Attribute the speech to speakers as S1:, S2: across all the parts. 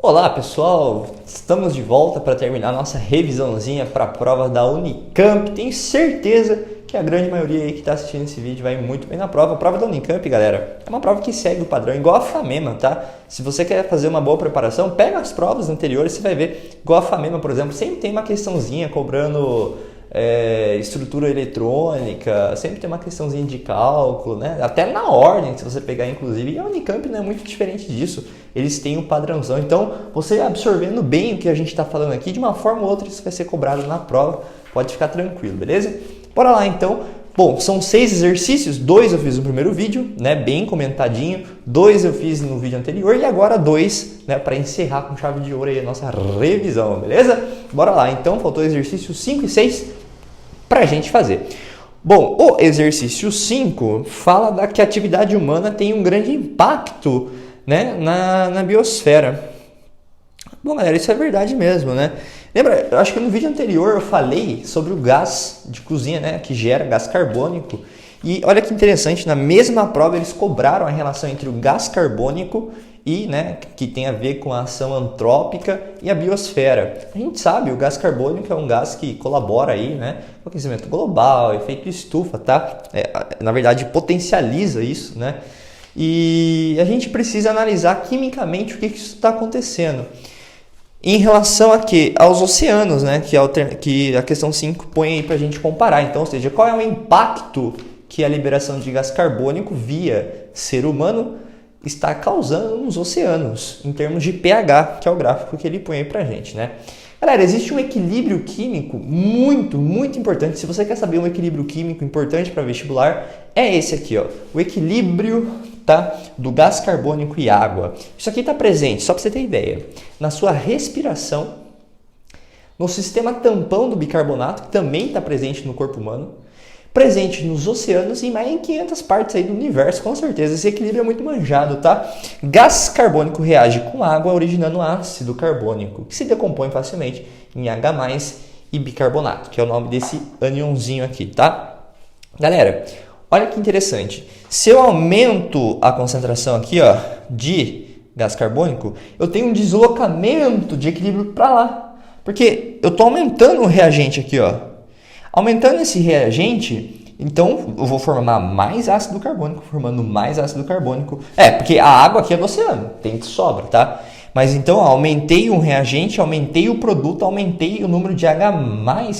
S1: Olá pessoal, estamos de volta para terminar nossa revisãozinha para a prova da Unicamp. Tenho certeza que a grande maioria aí que está assistindo esse vídeo vai muito bem na prova. A prova da Unicamp, galera, é uma prova que segue o padrão, igual a FAMEMA, tá? Se você quer fazer uma boa preparação, pega as provas anteriores, você vai ver. Igual a FAMEMA, por exemplo, sempre tem uma questãozinha cobrando estrutura eletrônica, sempre tem uma questãozinha de cálculo, né? Até na ordem, se você pegar inclusive, e a Unicamp não é muito diferente disso, eles têm um padrãozão, então você absorvendo bem o que a gente está falando aqui, de uma forma ou outra isso vai ser cobrado na prova, pode ficar tranquilo, beleza? Bora lá então. Bom, são 6 exercícios, 2 eu fiz no primeiro vídeo, né, bem comentadinho, 2 eu fiz no vídeo anterior e agora 2, né, para encerrar com chave de ouro aí a nossa revisão, beleza? Bora lá, então, faltou exercício 5 e 6 para a gente fazer. Bom, o exercício 5 fala que a atividade humana tem um grande impacto, né, na biosfera. Bom, galera, isso é verdade mesmo, né? Lembra, eu acho que no vídeo anterior eu falei sobre o gás de cozinha, né, que gera gás carbônico. E olha que interessante, na mesma prova eles cobraram a relação entre o gás carbônico e, né, que tem a ver com a ação antrópica e a biosfera. A gente sabe, o gás carbônico é um gás que colabora aí, né, com o aquecimento global, efeito estufa, tá? Na verdade, potencializa isso, né? E a gente precisa analisar quimicamente o que isso está acontecendo. Em relação a quê? Aos oceanos, né? Que a questão 5 põe aí para a gente comparar. Então, ou seja, qual é o impacto que a liberação de gás carbônico via ser humano está causando nos oceanos, em termos de pH, que é o gráfico que ele põe aí para a gente, né? Galera, existe um equilíbrio químico muito importante. Se você quer saber um equilíbrio químico importante para vestibular, é esse aqui, ó, o equilíbrio, tá, do gás carbônico e água. Isso aqui está presente, só para você ter ideia, na sua respiração, no sistema tampão do bicarbonato, que também está presente no corpo humano, presente nos oceanos e mais em 500 partes aí do universo, com certeza. Esse equilíbrio é muito manjado, tá? Gás carbônico reage com água, originando ácido carbônico, que se decompõe facilmente em H+, e bicarbonato, que é o nome desse anionzinho aqui, tá? Galera, olha que interessante. Se eu aumento a concentração aqui, ó, de gás carbônico, eu tenho um deslocamento de equilíbrio para lá, porque eu estou aumentando o reagente aqui, ó. Aumentando esse reagente, então eu vou formar mais ácido carbônico, formando mais ácido carbônico. Porque a água aqui é do oceano, tem que sobra, tá? Mas então aumentei um reagente, aumentei o produto, aumentei o número de H+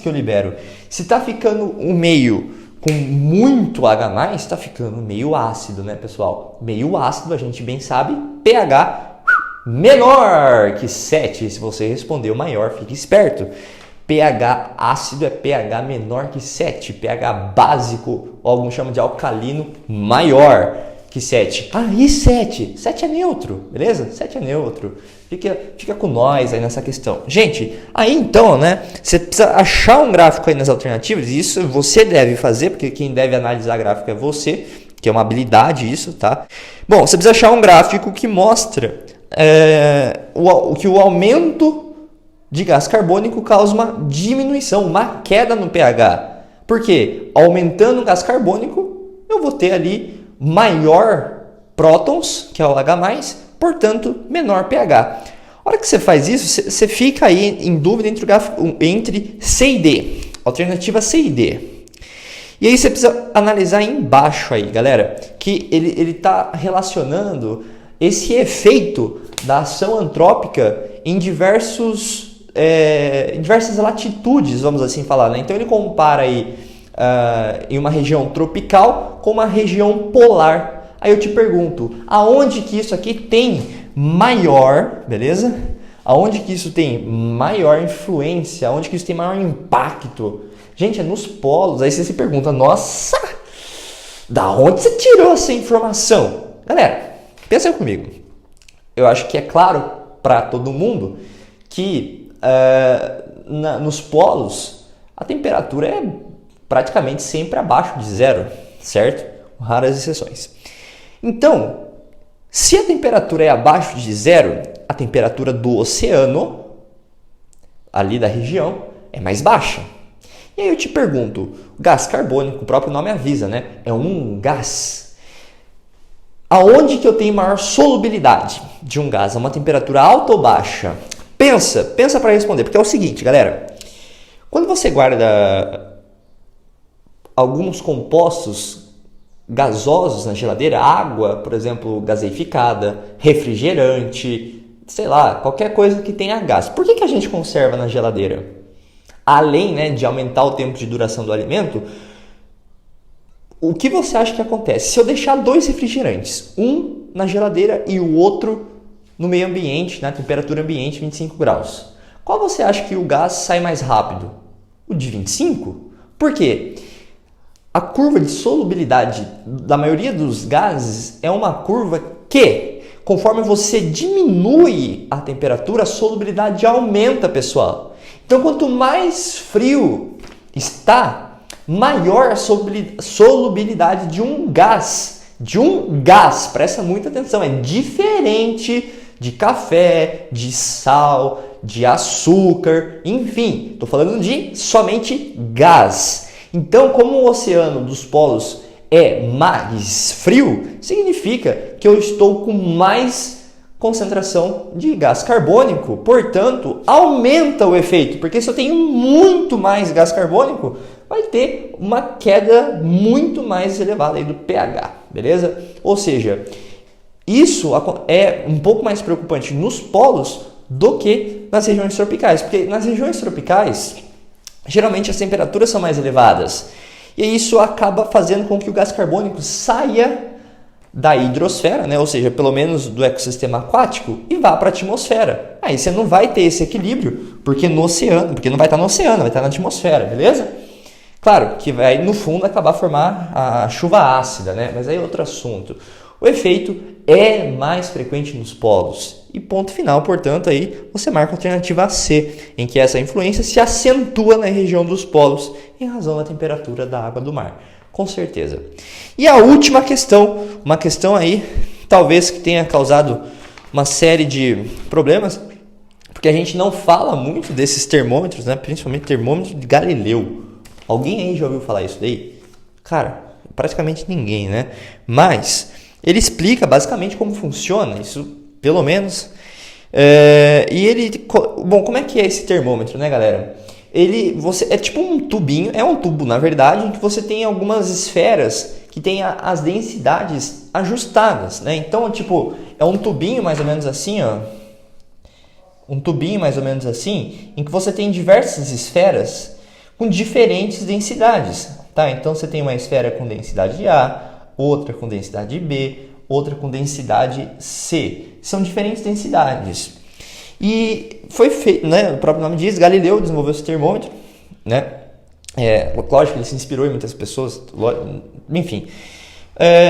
S1: que eu libero. Se está ficando um meio com muito H+, está ficando meio ácido, né, pessoal? Meio ácido, a gente bem sabe, pH menor que 7. Se você respondeu maior, fique esperto. pH ácido é pH menor que 7, pH básico, ou alguns chamam de alcalino, maior que 7. E 7? 7 é neutro, beleza? 7 é neutro. Fica com nós aí nessa questão. Gente, aí então, né, você precisa achar um gráfico aí nas alternativas, e isso você deve fazer, porque quem deve analisar gráfico é você, que é uma habilidade isso, tá? Bom, você precisa achar um gráfico que mostra que o aumento de gás carbônico causa uma diminuição, uma queda no pH. Por quê? Aumentando o gás carbônico, eu vou ter ali maior prótons, que é o H+, portanto, menor pH. A hora que você faz isso, você fica aí em dúvida entre C e D, alternativa C e D. E aí você precisa analisar aí embaixo aí, galera, que ele está relacionando esse efeito da ação antrópica em diversas latitudes, vamos assim falar, né? Então ele compara aí em uma região tropical com uma região polar. Aí eu te pergunto, aonde que isso aqui tem maior, beleza? Aonde que isso tem maior influência? Aonde que isso tem maior impacto? Gente, é nos polos. Aí você se pergunta, nossa, da onde você tirou essa informação? Galera, pensa comigo. Eu acho que é claro para todo mundo que nos polos a temperatura é praticamente sempre abaixo de 0, certo? Com raras exceções. Então, se a temperatura é abaixo de 0, a temperatura do oceano, ali da região, é mais baixa. E aí eu te pergunto, gás carbônico, o próprio nome avisa, né? É um gás. Aonde que eu tenho maior solubilidade de um gás? A uma temperatura alta ou baixa? Pensa para responder, porque é o seguinte, galera. Quando você guarda alguns compostos gasosos na geladeira, água, por exemplo, gaseificada, refrigerante, sei lá, qualquer coisa que tenha gás. Por que a gente conserva na geladeira? Além, né, de aumentar o tempo de duração do alimento, o que você acha que acontece? Se eu deixar 2 refrigerantes, um na geladeira e o outro no meio ambiente, na temperatura ambiente, 25 graus, qual você acha que o gás sai mais rápido? O de 25? Por quê? A curva de solubilidade da maioria dos gases é uma curva que, conforme você diminui a temperatura, a solubilidade aumenta, pessoal. Então, quanto mais frio está, maior a solubilidade de um gás. Presta muita atenção, é diferente de café, de sal, de açúcar, enfim, estou falando de somente gás. Então, como o oceano dos polos é mais frio, significa que eu estou com mais concentração de gás carbônico, portanto, aumenta o efeito, porque se eu tenho muito mais gás carbônico, vai ter uma queda muito mais elevada aí do pH, beleza? Ou seja, isso é um pouco mais preocupante nos polos do que nas regiões tropicais, porque nas regiões tropicais, geralmente as temperaturas são mais elevadas, e isso acaba fazendo com que o gás carbônico saia da hidrosfera, né? Ou seja, pelo menos do ecossistema aquático, e vá para a atmosfera. Aí você não vai ter esse equilíbrio, porque não vai estar no oceano, vai estar na atmosfera, beleza? Claro que vai, no fundo, acabar formar a chuva ácida, né? Mas aí é outro assunto. O efeito é mais frequente nos polos. E ponto final, portanto, aí você marca a alternativa C, em que essa influência se acentua na região dos polos em razão da temperatura da água do mar. Com certeza. E a última questão, uma questão aí, talvez que tenha causado uma série de problemas, porque a gente não fala muito desses termômetros, né? Principalmente termômetro de Galileu. Alguém aí já ouviu falar isso daí? Cara, praticamente ninguém, né? Mas ele explica basicamente como funciona, isso pelo menos. Bom, como é que é esse termômetro, né, galera? É tipo um tubinho, é um tubo na verdade, em que você tem algumas esferas que tem as densidades ajustadas, né? Então, tipo, é um tubinho mais ou menos assim, ó. Um tubinho mais ou menos assim, em que você tem diversas esferas com diferentes densidades, tá? Então, você tem uma esfera com densidade A, outra com densidade B, outra com densidade C. São diferentes densidades. E foi feito, né, o próprio nome diz, Galileu desenvolveu esse termômetro, né? Lógico que ele se inspirou em muitas pessoas, enfim.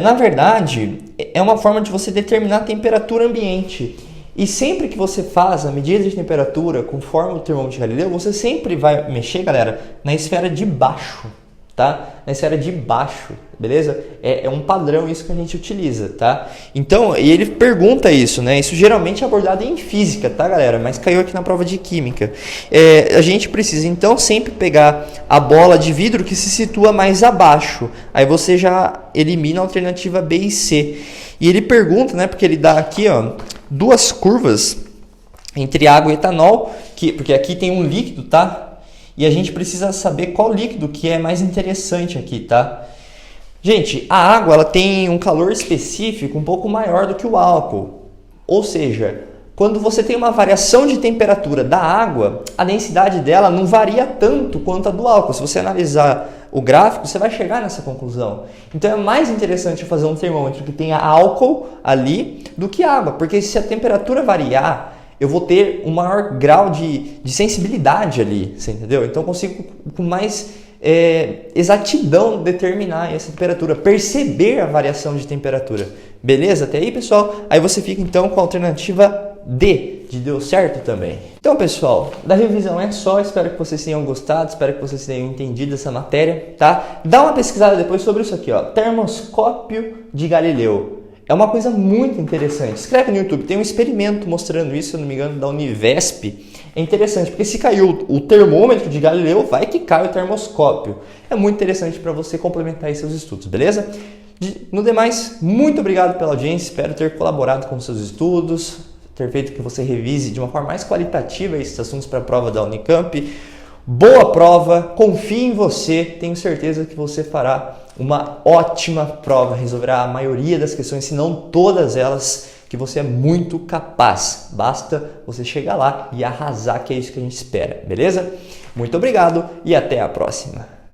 S1: Na verdade, é uma forma de você determinar a temperatura ambiente. E sempre que você faz a medida de temperatura conforme o termômetro de Galileu, você sempre vai mexer, galera, na esfera de baixo, tá? Na esfera de baixo, beleza? É um padrão isso que a gente utiliza, tá? Então, e ele pergunta isso, né? Isso geralmente é abordado em física, tá, galera? Mas caiu aqui na prova de química. A gente precisa, então, sempre pegar a bola de vidro que se situa mais abaixo. Aí você já elimina a alternativa B e C. E ele pergunta, né? Porque ele dá aqui, ó, 2 curvas entre água e etanol, porque aqui tem um líquido, tá? E a gente precisa saber qual líquido que é mais interessante aqui, tá? Gente, a água ela tem um calor específico um pouco maior do que o álcool. Ou seja, quando você tem uma variação de temperatura da água, a densidade dela não varia tanto quanto a do álcool. Se você analisar o gráfico, você vai chegar nessa conclusão. Então é mais interessante fazer um termômetro que tenha álcool ali do que água, porque se a temperatura variar, eu vou ter um maior grau de sensibilidade ali, você entendeu? Então eu consigo com mais exatidão determinar essa temperatura, perceber a variação de temperatura. Beleza? Até aí, pessoal? Aí você fica então com a alternativa D, de deu certo também. Então, pessoal, da revisão é só. Espero que vocês tenham gostado, espero que vocês tenham entendido essa matéria, tá? Dá uma pesquisada depois sobre isso aqui, ó. Termoscópio de Galileu. É uma coisa muito interessante. Escreve no YouTube, tem um experimento mostrando isso, se eu não me engano, da Univesp. É interessante, porque se caiu o termômetro de Galileu, vai que cai o termoscópio. É muito interessante para você complementar aí seus estudos, beleza? No demais, muito obrigado pela audiência, espero ter colaborado com seus estudos, ter feito que você revise de uma forma mais qualitativa esses assuntos para a prova da Unicamp. Boa prova, confie em você, tenho certeza que você fará uma ótima prova, resolverá a maioria das questões, se não todas elas, que você é muito capaz. Basta você chegar lá e arrasar, que é isso que a gente espera, beleza? Muito obrigado e até a próxima!